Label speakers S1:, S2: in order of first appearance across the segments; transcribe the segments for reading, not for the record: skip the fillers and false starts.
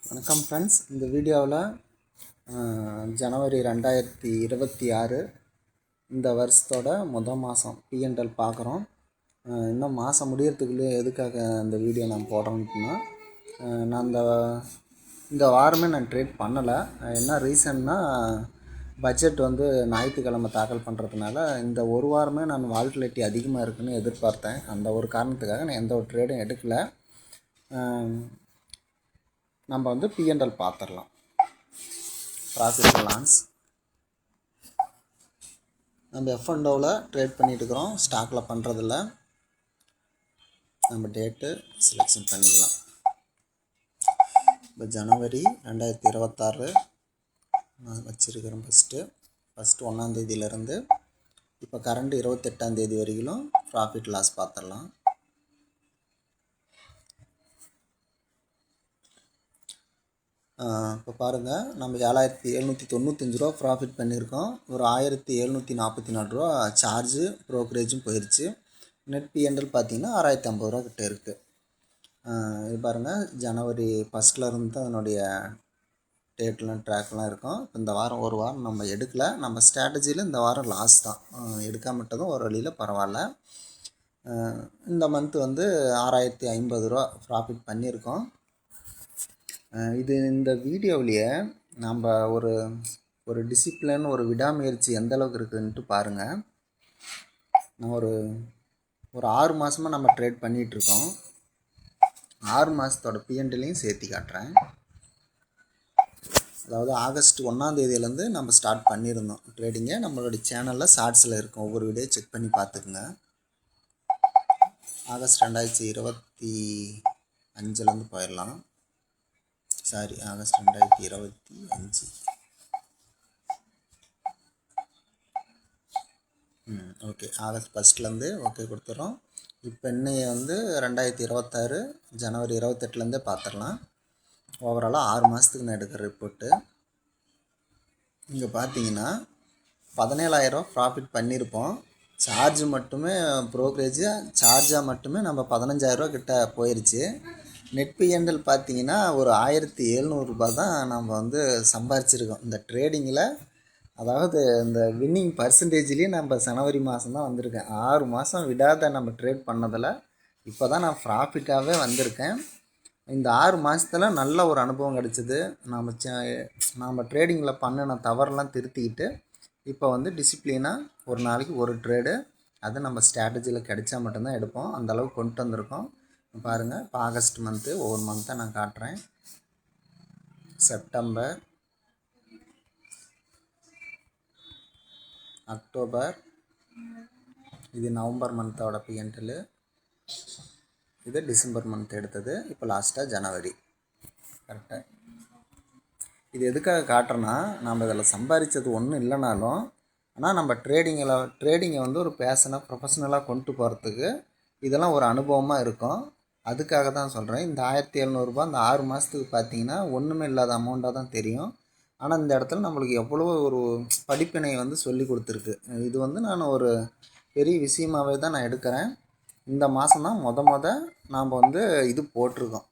S1: வணக்கம் ஃப்ரெண்ட்ஸ். இந்த வீடியோவில் ஜனவரி 2026 இந்த வருஷத்தோட மாதம் P&L பார்க்குறோம். இன்னும் மாதம் முடியறதுக்குள்ளே எதுக்காக இந்த வீடியோ நான் போடுறேன்னா, நான் இந்த வாரமே நான் ட்ரேட் பண்ணலை. என்ன ரீசன்னா, பட்ஜெட் ஞாயிற்றுக்கிழமை தாக்கல் பண்ணுறதுனால இந்த ஒரு வாரமே நான் வால்டிலிட்டி அதிகமாக இருக்குதுன்னு எதிர்பார்த்தேன். அந்த ஒரு காரணத்துக்காக நான் எந்த ஒரு ட்ரேடும் எடுக்கலை. நம்ம P&L பார்த்துடலாம். ப்ராஃபிட் லான்ஸ் நம்ம F&Oவில் ட்ரேட் பண்ணிட்டு இருக்கிறோம். ஸ்டாக்கில் பண்ணுறதில்ல. நம்ம டேட்டு செலெக்ஷன் பண்ணிக்கலாம். இப்போ ஜனவரி 2026 நான் வச்சுருக்கிறேன். ஃபஸ்ட்டு 1ஆம் தேதியிலேருந்து இப்போ கரண்ட் 28ஆம் தேதி வரைக்கும் ப்ராஃபிட் லாஸ் பார்த்துடலாம். இப்போ பாருங்கள், நம்ம 7795 ரூபா ப்ராஃபிட் பண்ணியிருக்கோம். ஒரு 1744 ரூபா சார்ஜு ப்ரோக்கரேஜும் போயிடுச்சு. நெட் P&L பார்த்திங்கன்னா 6050 ரூபா கிட்டே இருக்குது. இது பாருங்கள், ஜனவரி 1 இருந்து அதனுடைய டேட்லாம் ட்ராக்லாம் இருக்கும். இப்போ இந்த வாரம் ஒரு வாரம் நம்ம எடுக்கலை. நம்ம ஸ்ட்ராட்டஜியில் இந்த வாரம் லாஸ் தான். எடுக்காமட்டதும் ஒரு வழியில் பரவாயில்ல. இந்த மந்த் 6050 ரூபா ப்ராஃபிட் பண்ணியிருக்கோம். இது இந்த வீடியோவிலேயே நம்ம ஒரு டிசிப்ளின், ஒரு விடாமுயற்சி எந்த அளவுக்கு இருக்குதுன்ட்டு பாருங்கள். நான் ஒரு 6 மாதமாக நம்ம ட்ரேட் பண்ணிகிட்ருக்கோம். 6 மாதத்தோட P&Lலையும் சேர்த்து காட்டுறேன். அதாவது ஆகஸ்ட் 1ஆம் தேதியிலேருந்து நம்ம ஸ்டார்ட் பண்ணியிருந்தோம் ட்ரேடிங்கை. நம்மளுடைய சேனலில் ஷார்ட்ஸில் இருக்கும், ஒவ்வொரு வீடியோ செக் பண்ணி பார்த்துக்குங்க. ஆகஸ்ட் 2025 போயிடலாம். ஆகஸ்ட் 2025. ஓகே, ஆகஸ்ட் 1 ஓகே கொடுத்துட்றோம். இப்போ இன்னைய 2026 ஜனவரி 28 பார்த்துடலாம். ஓவராலாக 6 மாதத்துக்கு நான் எடுக்கிற ரிப்போர்ட்டு. இங்கே பார்த்தீங்கன்னா 17000 ரூபா ப்ராஃபிட் பண்ணியிருப்போம். சார்ஜ் மட்டுமே, ப்ரோக்கரேஜ் சார்ஜாக மட்டுமே நம்ம 15000 ரூபா கிட்ட போயிடுச்சு. நெட் P&L பார்த்தீங்கன்னா ஒரு 1700 ரூபா தான் நம்ம சம்பாரிச்சிருக்கோம் இந்த ட்ரேடிங்கில். அதாவது இந்த வின்னிங் பர்சன்டேஜ்லேயே நம்ம ஜனவரி மாதம் தான் வந்திருக்கேன். 6 மாதம் விடாத நம்ம ட்ரேட் பண்ணதில் இப்போ தான் நான் ப்ராஃபிட்டாகவே வந்திருக்கேன். இந்த 6 மாதத்தில் நல்ல ஒரு அனுபவம் கிடச்சிது. நம்ம ட்ரேடிங்கில் பண்ணின தவறெல்லாம் திருத்திக்கிட்டு இப்போ டிசிப்ளினாக ஒரு நாளைக்கு ஒரு ட்ரேடு, அது நம்ம ஸ்ட்ராட்டஜியில் கிடைச்சா மட்டும்தான் எடுப்போம். அந்தளவுக்கு கொண்டு வந்திருக்கோம். பாருங்கள், இப்போ ஆகஸ்ட் மந்த்து, ஒவ்வொரு மந்த்தாக நான் காட்டுறேன். செப்டம்பர், அக்டோபர், இது நவம்பர் மந்தோட P&L, இது டிசம்பர் மந்த் எடுத்தது. இப்போ லாஸ்ட்டாக ஜனவரி. கரெக்டாக இது எதுக்காக காட்டுறேன்னா, நம்ம இதில் சம்பாதிச்சது ஒன்றும் இல்லைனாலும், ஆனால் நம்ம ட்ரேடிங்கை ஒரு பேஷனாக, ப்ரொஃபஷ்னலாக கொண்டு போகிறதுக்கு இதெல்லாம் ஒரு அனுபவமாக இருக்கும். அதுக்காக தான் சொல்கிறேன். இந்த 1700 ரூபா இந்த 6 மாதத்துக்கு பார்த்தீங்கன்னா ஒன்றுமே இல்லாத அமௌண்ட்டாக தான் தெரியும். ஆனால் இந்த இடத்துல நம்மளுக்கு எவ்வளோ ஒரு படிப்பினை சொல்லி கொடுத்துருக்கு. இது நான் ஒரு பெரிய விஷயமாகவே தான் நான் எடுக்கிறேன். இந்த மாதம் தான் நாம் இது போட்டிருக்கோம்,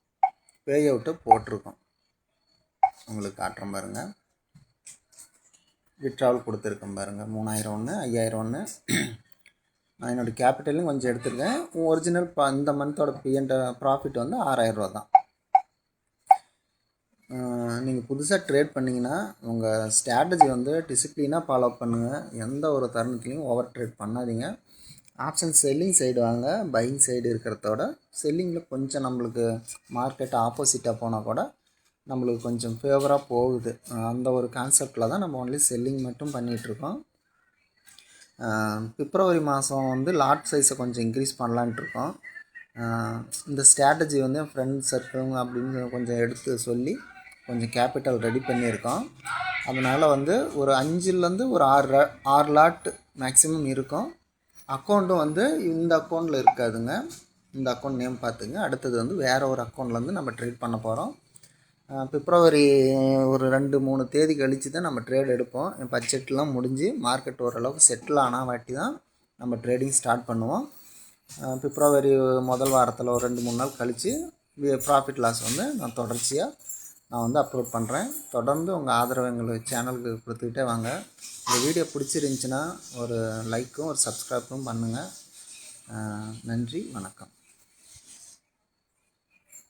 S1: பே அவுட்டு போட்டிருக்கோம். உங்களுக்கு காட்டுறேன் பாருங்கள். விட்ராவல் கொடுத்துருக்கேன் பாருங்கள். 3000 ஒன்று, 5000 ஒன்று. நான் என்னோடய கேபிட்டலையும் கொஞ்சம் எடுத்துருக்கேன். ஒரிஜினல் இந்த மந்தோட ப்ராஃபிட் 6000 ரூபா தான். நீங்கள் புதுசாக ட்ரேட் பண்ணிங்கன்னா உங்கள் ஸ்ட்ராட்டஜி டிசிப்ளினாக ஃபாலோ பண்ணுங்கள். எந்த ஒரு தருணத்துலையும் ஓவர் ட்ரேட் பண்ணாதீங்க. ஆப்ஷன் செல்லிங் சைடு வாங்க. பையிங் சைடு இருக்கிறதோட செல்லிங்கில் கொஞ்சம் நம்மளுக்கு மார்க்கெட் ஆப்போசிட்டாக போனால் கூட நம்மளுக்கு கொஞ்சம் ஃபேவராக போகுது. அந்த ஒரு கான்செப்டில் தான் நம்ம ஒன்லி செல்லிங் மட்டும் பண்ணிகிட்ருக்கோம். பிப்ரவரி மாதம் லாட் சைஸை கொஞ்சம் இன்க்ரீஸ் பண்ணலான்ட்ருக்கோம். இந்த ஸ்ட்ராட்டஜி என் ஃப்ரெண்ட் சர்க்கிள் அப்படின்னு கொஞ்சம் எடுத்து சொல்லி கொஞ்சம் கேபிட்டல் ரெடி பண்ணியிருக்கோம். அதனால் ஒரு 5லேருந்து ஒரு 6 லாட் மேக்ஸிமம் இருக்கும். அக்கௌண்ட்டும் இந்த அக்கௌண்ட்டில் இருக்காதுங்க. இந்த அக்கௌண்ட் நேம் பார்த்துங்க. அடுத்தது வேறு ஒரு அக்கௌண்ட்லேருந்து நம்ம ட்ரேட் பண்ண போகிறோம். பிப்ரவரி ஒரு 2-3 தேதி கழித்து தான் நம்ம ட்ரேட் எடுப்போம். பட்ஜெட்லாம் முடிஞ்சு மார்க்கெட் ஓரளவுக்கு செட்டில் ஆனால் வாட்டி தான் நம்ம ட்ரேடிங் ஸ்டார்ட் பண்ணுவோம். பிப்ரவரி முதல் வாரத்தில் ஒரு 2-3 நாள் கழித்து ப்ராஃபிட் லாஸ் வந்து நான் தொடர்ச்சியாக நான் வந்து அப்லோட் பண்ணுறேன். தொடர்ந்து உங்கள் ஆதரவு எங்களுக்கு சேனலுக்கு கொடுத்துக்கிட்டே வாங்க. இந்த வீடியோ பிடிச்சிருந்துச்சின்னா ஒரு லைக்கும் ஒரு சப்ஸ்கிரைப்பும் பண்ணுங்கள். நன்றி, வணக்கம்.